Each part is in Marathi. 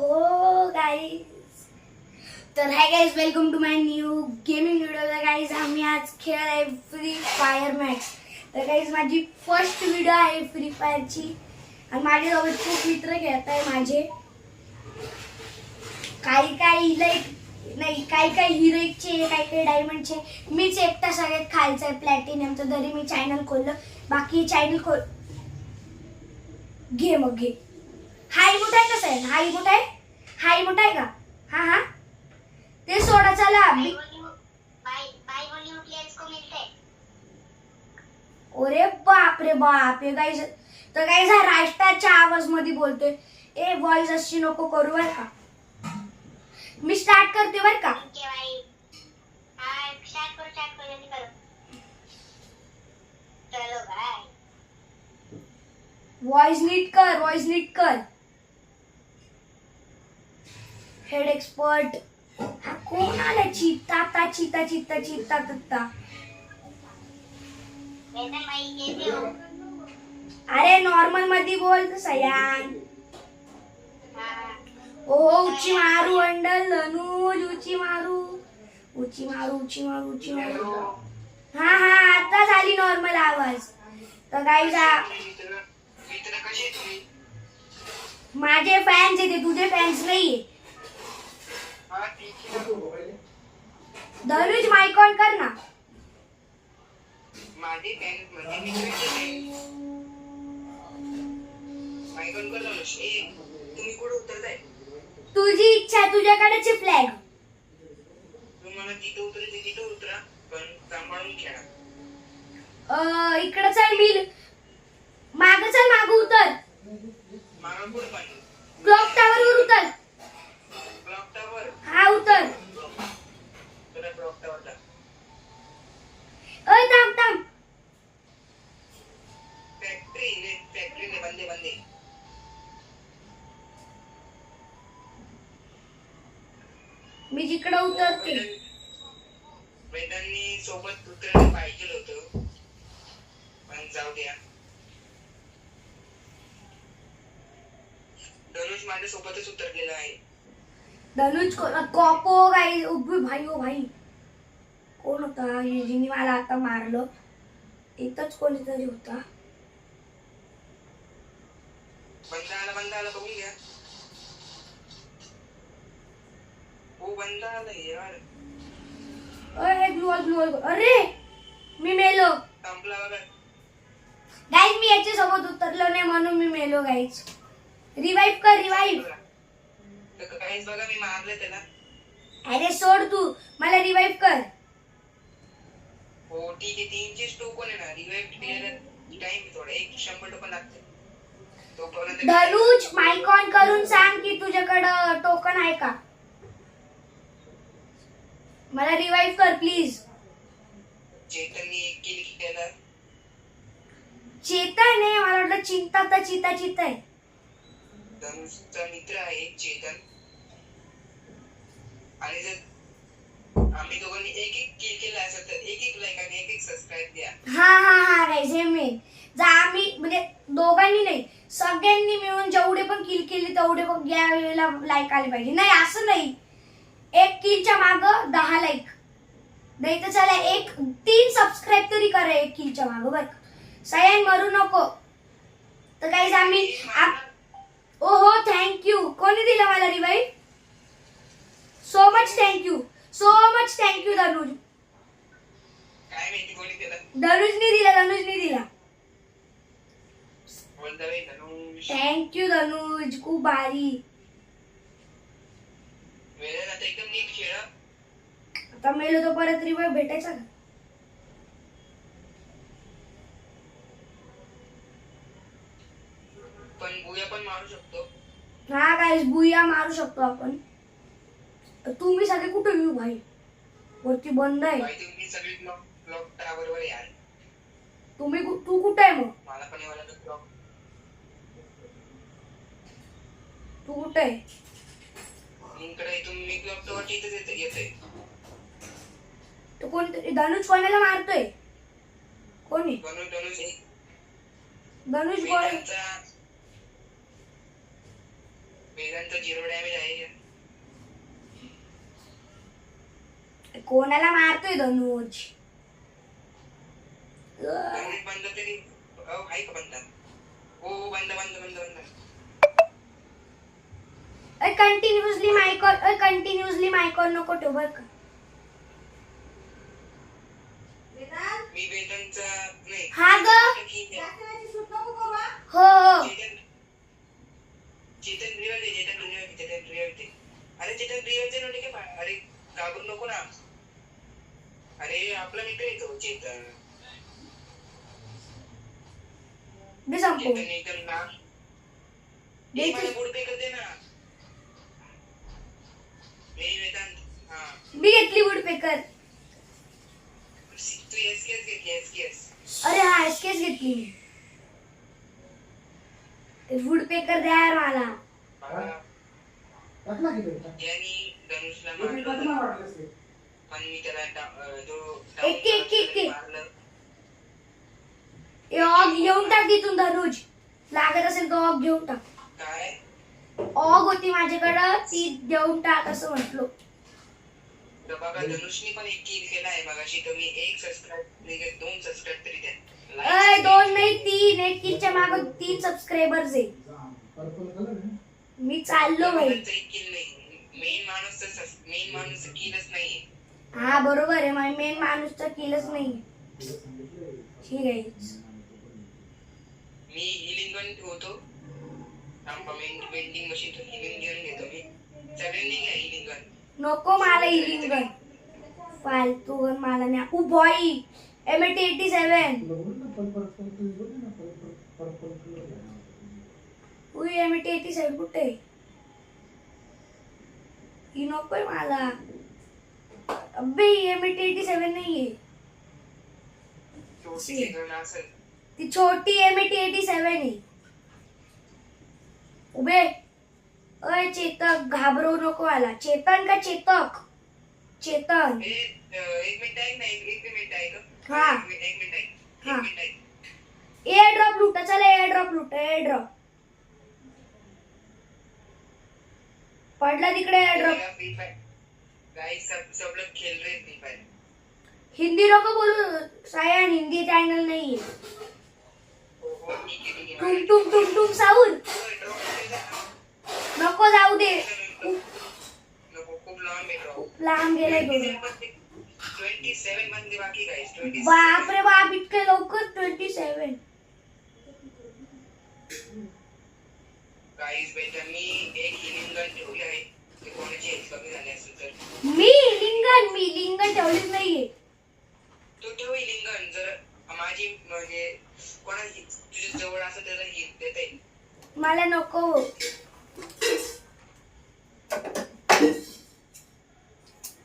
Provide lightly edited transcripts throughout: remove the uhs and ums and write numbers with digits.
हो गाईज, तर hi guys, welcome to my new gaming video. तर गाईज आम्ही आज खेळत आहे फ्री फायर मॅक्स. तर गाईज माझी फर्स्ट व्हिडिओ आहे फ्री फायरची आणि माझ्यासोबत खूप मित्र खेळत आहे माझे. काही काही नाही, काही हिरोईकचे, काही डायमंडचे. मीच एकटा सगळ्यात खायचं आहे प्लॅटिनमचं, तरी मी चॅनल खोललं. बाकी चॅनल घे मग घे. हाय मोठा आहे कसं आहे? हाय मोठा आहे, हाय मोठा आहे का? हाँ हाँ ते सोडा. चला अरे बाप रे बाप. हे गाईज, तर गाईज हा राष्ट्राच्या आवाज मध्ये बोलतोय. ए वॉइस अशी नको करू बर का. मी स्टार्ट करते बर का. वॉइस नीट कर, वॉइस नीट कर. Head expert. हा कोण आला? चित्ता चित्ता चित्ता चित्ता तत्ता. अरे नॉर्मल मध्ये बोल सयान. ओ उची मारू अंडल धनुज, उची मारू उची मारू उची मारू उची मारू. हा हा आता झाली नॉर्मल आवाज. तर गाईज माझे फॅन्स येते, तुझे फॅन्स नाहीये. धनुज माइक ऑन कर ना. माझे फॅन्स म्हणजे मित्राचे माइक ऑन कर धनुष. तुम्ही कुठे उतरताय? तुझी इच्छा, तुझ्याकडेच फ्लॅग. तुम्हाला जिथे उतरायचे तिथे उतरा, पण सांभाळून खेळा. इकडे चल, मी माग चल, माग उतर. मागा पुढे पण क्लॉक टावर वर उतर. Clock tower. हा उतर. तुला क्लॉक टावरला. ओय थांब थांब. फॅक्टरी बंदे बंदे. मी जिकडे उतरते. मैदानी सोबत उतरायला पाहिजे होतं, पण जाऊ द्या. धनुष माझ्या सोबतच उतरलेला आहे. धनुज कॉपो गाईज. उभी भाई, ओ भाई कोण होता जिने मला आता मारलं? इथंच कोणीतरी होता. बंद आला बघून घ्या. हो बंद आला यार. अरे ग्लू. अरे मी मेलो. संपला बघा गाईज, मी याच्या सोबत उतरलो नाही म्हणून मी मेलो गाईज. रिवाइव कर, रिवाइव. काहीच बघा, मी मारले त्याला. अरे सोड तू, मला रिवाइव कर. हो ठीक आहे. 3 टोकन आहे ना, रिवाइव क्लिअर टाइम थोडा 100 टोकन लागते. धनुज माइक ऑन करून सांग की तुझ्याकडं टोकन आहे का. मला रिवाइव कर प्लीज. चेतननी एक किल केला. चेतन आहे? मला वाटलं चिंता तर चिता आहे. धनुषचा मित्र आहे चेतन. आणि जर आम्ही दोघांनी एक किल केला असेल तर एक लाईक आणि एक सबस्क्राइब द्या. हा गाईज, हे मेन. जर आम्ही म्हणजे दोघांनी नाही, सगळ्यांनी मिळून जेवढे पण किल केले तेवढे पण या वेळेला लाईक आले पाहिजे. नाही असं नाही, एक किलच्या माग 10 लाईक नाही तर चला 3 सबस्क्राईब तरी करा एक किलच्या माग बर. सयान मरू नको. तर गाईज आम्ही ओहो थँक्यू. कोणी दिलं मला revive? So much thank you Dhanuj. काय माहिती कोणी केलं. धनुजनी दिला. थँक्यू धनुज, खूप भारी. आता एकदम नीट खेळ. आता मेलो तो परत रिवाइव भेटायचा का? पण बुया पण मारू शकतो. हा गाईज, बुया मारू शकतो आपण. तुम्ही सगळे कुठे येऊ भाई? वरती बंद आहे. तुम्ही सगळे क्लॉक टावर वर याल. तू कुठे आहे मग? मला पण यावं लागेल क्लॉक. तू कुठे आहे? इकडे तुम्ही क्लॉक टावरच्या इथेच येतोय. तो कोणतरी धनुष कोणाला मारतोय? कोणी? धनुष वेदांत 0 डॅमेज आहे क्या? कोणाला मारतोय धनुज? धनुष बंद तरी आहे का बंद? हो बंद बंद बंद बंद. कंटिन्युअसली मायकॉल नको ठेव बर का. मी वेदांतचा नाही. हा ग. ठीक आहे. हो हो. चेतन रिअल ते. अरे चेतन रिअल नव्हते का? अरे घाबरू नको ना. अरे आपला मित्र येतो चेतन. दे संपू. चेतन एकदम ना. दे मला गुड पे करते ना. वेदांत. हा. मी घेतली वुडपेकर. तू एसकेएस घेतली एसकेएस. अरे हा एसकेस घेतली मी. ते वुडपेकर द्या यार मला. यांनी धनुषला मारलं. पण मी त्याला जो मारलं. ऑग घेऊन टाक तिथून धनुज. लागत असेल तो ऑग घेऊन टाक. काय? ऑग होती माझ्याकडं ती घेऊन टाक असं म्हटलो. तर बघा धनुषनी पण एक किल केला आहे मगाशी. तुम्ही 1 सबस्क्राइब 2 सबस्क्राइब तरी द्या. 2 नाही 3. एक किलच्या मागे 3 सबस्क्रायबर्स आहे. मी चाललो भाई. एक किल नाही. मेन माणूस किलच नाहीये. हा बरोबर आहे. मेन माणूसचा किलच नाही. ठीक आहे. मी हिलिंग गन ठेवतो. वेंडिंग मशीन तो हिलिंग घेऊन घेतो मी. सगळ्यांनी घ्या हिलिंग गन. नको मला हिलिंग गन. फालतू गन मला नाही. Oh boy M87. उई M87 कुठे? ही नकोय मला. अबे M87 नाहीये. छोटी गन असेल. ती छोटी M87 आहे. उबे अय चेतक घाबरू नको मला. चेतन का चेतक? चेतन. एक मिनिट आहे ना. एक मिनिट आहे का? हा. एक मिनिट आहे. हा. एक मिनिट आहे. एअर ड्रॉप लूटा. चला एअर ड्रॉप लूटा. एअर ड्रॉप पडला तिकडे. Air drop. गाइस सब लोग खेल रहे हैं फ्री फायर. हिंदी नको बोलू सायन. हिंदी चॅनल नाहीये. हो ठीक आहे. टुम टुम टुम टुम साऊंड नको जाऊ दे. नको खूप लांब आहे ड्रॉप. खूप लांब गेलाय थोडं. 27 मध्ये बाकी गाइस. 27. बाप रे बाप इतके लवकर 27. गाइस बेटा मी एक हिलिंग गन ठेवली आहे. ते कोणाची हेल्थ कमी झाली असेल तर. मी लिंगन ठेवलीच नाहीये. तू ठेव हिलिंग गन. जर माझी म्हणजे कोणा तुझ्या जवळ असेल त्याला हिल देता येईल. मला नको.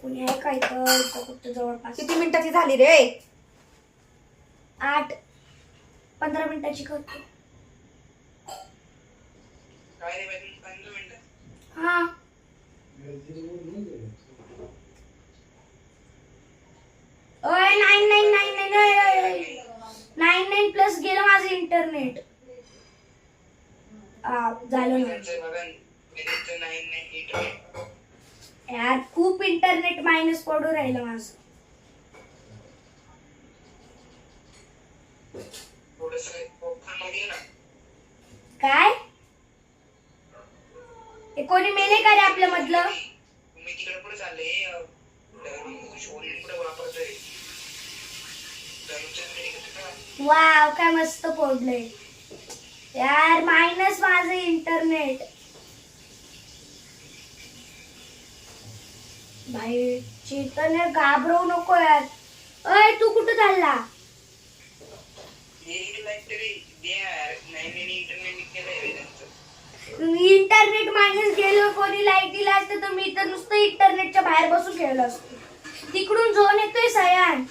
कुणी आहे काय तर कुठं जवळपास. किती मिनिटाची झाली रे? 8-15 मिनिटाची करतो. काय रे बाई 15 मिनिटं. हा ओय 99 प्लस गेलं माझं इंटरनेट. झालं ना बघा वेदांत 998. यार. खूप इंटरनेट मायनस पडू राहिलं माझं. थोडस ओपन मध्ये ना. काय हे कोणी मेले का रे आपल्या मधलं? मी तिकडे पुढे चालले. शोल्डर पुढे वापरतोय. वाव काय मस्त पडलंय यार. मायनस माझं इंटरनेट. भाई चेतन घाबरवू नको यार. अय तू कुठं चालला? इंटरनेट मायनस गेलो. कोणी लाईट दिला असतं तर मी तर नुसतं इंटरनेटच्या बाहेर बसून खेळलो असतो. तिकडून झोन येतोय सयान.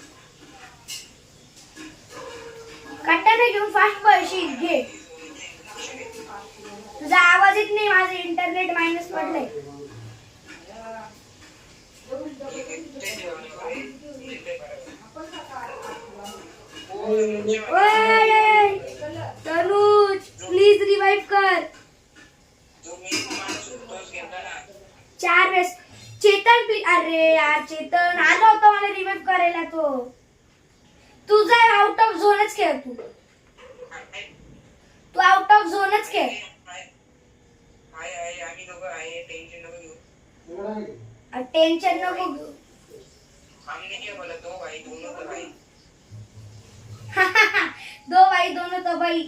कट्टाने घेऊन फास्ट पळशील. घे. तुझा आवाज येत नाही. माझं इंटरनेट मायनस पडलंय. तनुज प्लीज रिवाइव कर. जो मी माणूस 4 वेळेस. चेतन प्लीज. अरे यार चेतन आला होता मला रिवाइव करायला तो. तुझा आउट ऑफ झोनच खेळ तू. तू आउट ऑफ झोनच खेळ. आहे आम्ही दोघं आहे, टेन्शन नको घेऊ. टेन्शन नको घेऊ. हमने क्या बोला, दो भाई दोनों तो भाई. दो भाई दोनों तो भाई.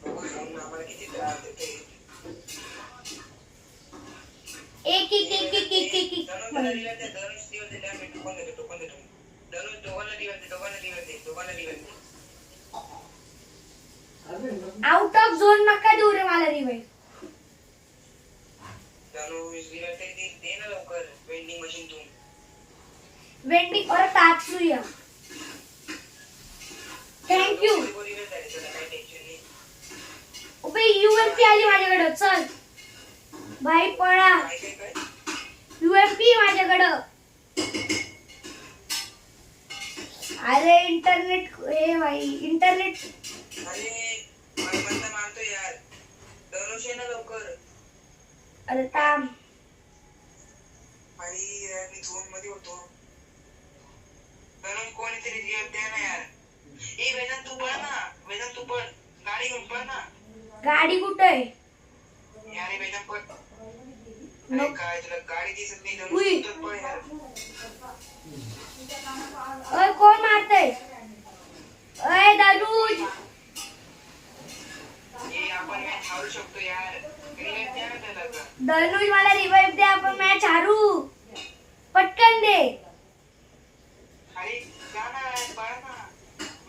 आम्हाला किती त्रास देते. एक दोघांना दिवस दे, धनुष दिवस दे, मी टोकन देतो. धनुष दोघांना दिवस दे. आउट ऑफ झोन नका देऊ रे मला रिवाइव. धनुष दिवस दे ना लवकर वेंडिंग मशीन तून. वेंडिंग और तात्सुया. थँक्यू. काय टेन्शन नाही. अबे यूएमपी आली माझ्याकडे. चल भाई पळा. काय यूएमपी माझ्याकडं. अरे इंटरनेट. हे भाई इंटरनेट. अरे मला मारतो यार. धनुष ये ना लवकर. अरे थांब. भाई यार मी झोन मध्ये होतो. धनुष कोणीतरी रिव्हाइव द्या ना यार. ए वेदांत तू पण गाडी घेऊन पळ ना. गाडी कुठे आहे? यार वेदांत पण. नो. अरे काय तुला गाडी दिसत नाही. उई. धनुष पळ यार. ओय कोण मारतय? ओय धनुष. ए आपण मॅच हारू शकतो यार. रिव्हाइव द्या ना त्याला आता. धनुष मला रिवाइव दे. आपण मॅच हारू. पटकन दे. अरे जा ना पळ ना.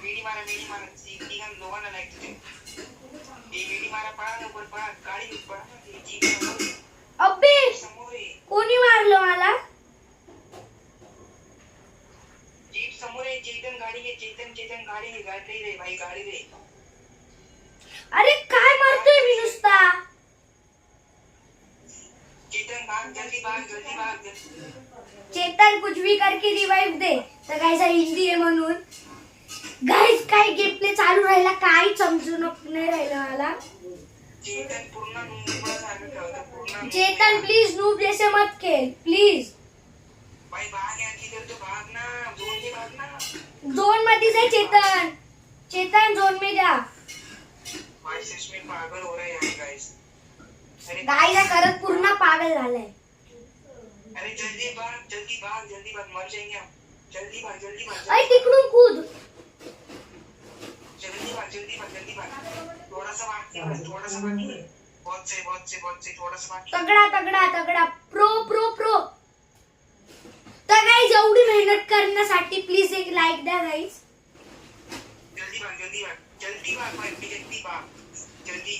वेडी मारा. तिघांना दोघांना लाईक तुझे. ए वेडी मारा, पळा लवकर पळा. गाडी घेऊन पळा ना. ती जीप समोर आहे. अबे समोर आहे. कोणी मारलं मला? जीप समोर आहे. चेतन गाडी घे. चेतन गाडी घे. गाडी रे भाई गाडी रे. अरे काय मारतोय मी नुसता? चेतन भाग जल्दी भाग. चेतन कुछ भी करके रिवाइव दे. तर गाइस हिंदी आहे म्हणून. गाइस काय गेम प्ले चालू राहिला काय समजून नाही राहिलं मला. चेतन पूर्ण नूबला सारखं ठेवतो. पूर्ण चेतन प्लीज नूब जैसे मत खेल प्लीज. भाई भाग यार. किधर तो भाग ना. जोन में भाग ना. झोन मध्ये जाय चेतन. चेतन झोन में जा. भाई सच में पागल हो रहा है यार गाइस. अरे गाइस हा करत पूर्ण पागल झालाय. अरे जल्दी भाग. मर जाएंगे हम. जल्दी भाग. अरे तिकडून कूद. जल्दी भाग. थोड़ा सा बाकी है. बहुत से थोड़ा सा बाकी. तगडा प्रो. तर गाइस एवढी मेहनत करण्यासाठी प्लीज एक लाईक द्या गाइस. जल्दी भाग भाई. जल्दी भाग. जल्दी.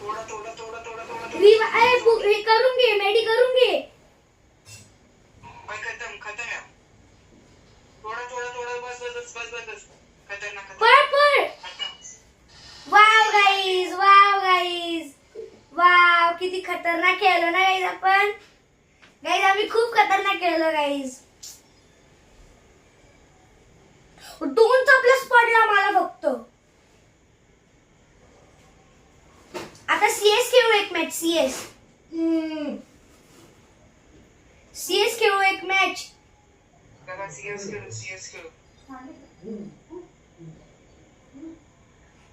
थोड़ा. हे करून घे. मेडी करून घे. भाई खत्म है. थोड़ा बस. खतरनाक. पळ. खत्म. Wow guys. वाव किती खतरनाक खेळलो ना गाइस आपण. गाइस आम्ही खूप खतरनाक खेळलो गाइस. 2चा प्लस पडला मला फक्त. आता सीएस खेळू एक मॅच. सीएस खेळू एक मॅच. लगा सीएस खेळू.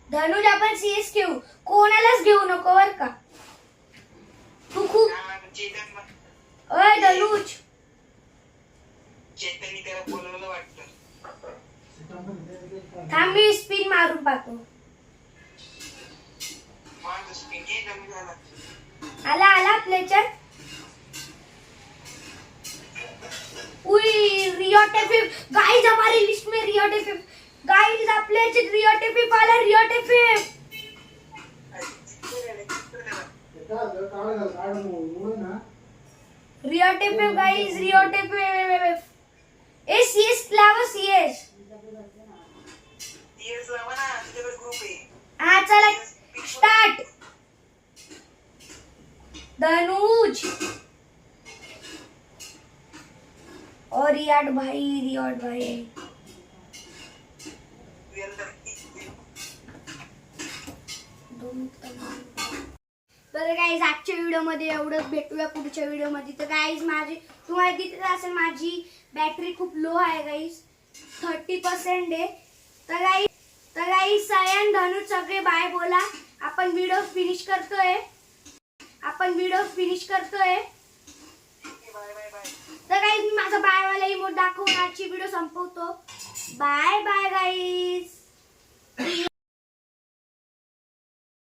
धनुज आपण सीएस खेळू. कोणालाच घेऊ नको बर का. तू खूप. चेतन ओय धनुज. चेतननी त्याला बोलवलं वाटतं. थांब मी स्पिन मारून पाहतो. मार स्पिन घे. कमी झाला. आला प्लेचर. उई रियोट एफएफ. गाइस हमारी लिस्ट में रियोट एफएफ. गाइस आपले रियोट एफएफ आला. Riot FF. Guys riot FF. ए सीएस लावा. सीएस लावा ना. तुझ्याकडे ग्रुप आहे. हा चला स्टार्ट. धनुज और रियाड भाई. तर गाईज आजच्या व्हिडिओमध्ये एवढंच. भेटूया पुढच्या व्हिडिओमध्ये. तर गाईज माझी तुम्हाला दिसत असेल माझी बॅटरी खूप लो आहे गाईज, 30% आहे. तर गाईज सयन धनु सगळे बाय बोला. आपण व्हिडिओ फिनिश करतोय. Bye bye bye. तर गाईज मी माझा बायवाला इमोट दाखवून आजची व्हिडिओ संपवतो. Bye bye guys.